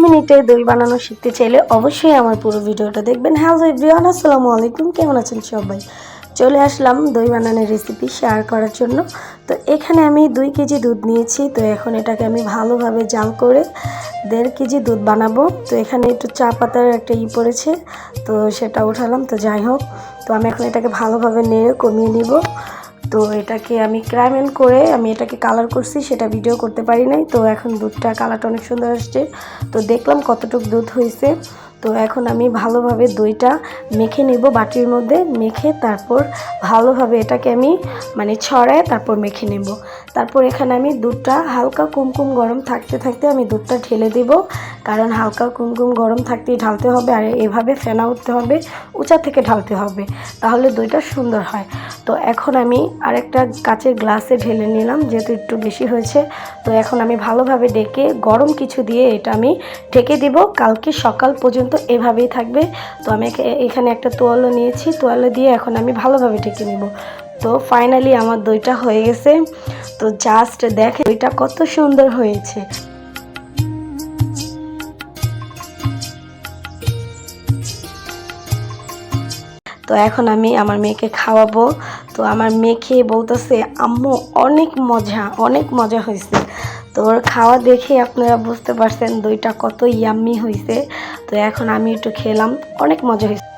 মিনিটে দই বানানো শিখতে চাইলে অবশ্যই আমার পুরো ভিডিওটা দেখবেন। হ্যালো এভরিওয়ান, আসসালামু আলাইকুম। কেমন আছেন সবাই? চলে আসলাম দই বানানোর রেসিপি শেয়ার করার জন্য। তো এখানে আমি 2 কেজি দুধ নিয়েছি। তো এখন এটাকে আমি ভালোভাবে জাল করে 1.5 কেজি দুধ বানাবো। তো এখানে একটু চা পাতার একটা পড়েছে, তো সেটা উঠালাম। তো যাই হোক, তো আমি এখন এটাকে ভালোভাবে নেড়ে কমিয়ে নিব। তো এটাকে আমি ক্রাইমেন করে আমি এটাকে কালার করছি, সেটা ভিডিও করতে পারি নাই। তো এখন দুধটা কালারটা অনেক সুন্দর আসছে। তো দেখলাম কতটুকু দুধ হয়েছে। তো এখন আমি ভালোভাবে দইটা মেখে নেব, বাটির মধ্যে মেখে তারপর ভালোভাবে এটাকে আমি ছড়ায় তারপর মেখে নেব। তারপর এখানে আমি দুধটা হালকা কুমকুম গরম থাকতে থাকতে আমি দুধটা ঢেলে দেব, কারণ হালকা কুমকুম গরম থাকতেই ঢালতে হবে। আর এভাবে ফেনা উঠতে হবে, উঁচা থেকে ঢালতে হবে, তাহলে দইটা সুন্দর হয়। তো এখন আমি আরেকটা কাচের গ্লাসে ঢেলে নিলাম, যেহেতু একটু বেশি হয়েছে। তো এখন আমি ভালোভাবে ডেকে গরম কিছু দিয়ে এটা আমি ঢেকে দিব। কালকে সকাল পর্যন্ত এভাবেই থাকবে। তো আমি এখানে একটা তোয়ালে নিয়েছি, তোয়ালে দিয়ে এখন আমি ভালোভাবে ঢেকে নেব। তো ফাইনালি আমার দইটা হয়ে গেছে। তো জাস্ট দেখে দইটা কত সুন্দর হয়েছে। তো এখন আমি আমার মেয়েকে খাওয়াবো। তো আমার মেয়ে খেয়ে বলতেছে, আম্মু অনেক মজা, অনেক মজা হয়েছে। তো ওর খাওয়া দেখে আপনারা বুঝতে পারছেন দইটা কত ইয়াম্মি হয়েছে। তো এখন আমি একটু খেলাম, অনেক মজা হয়েছে।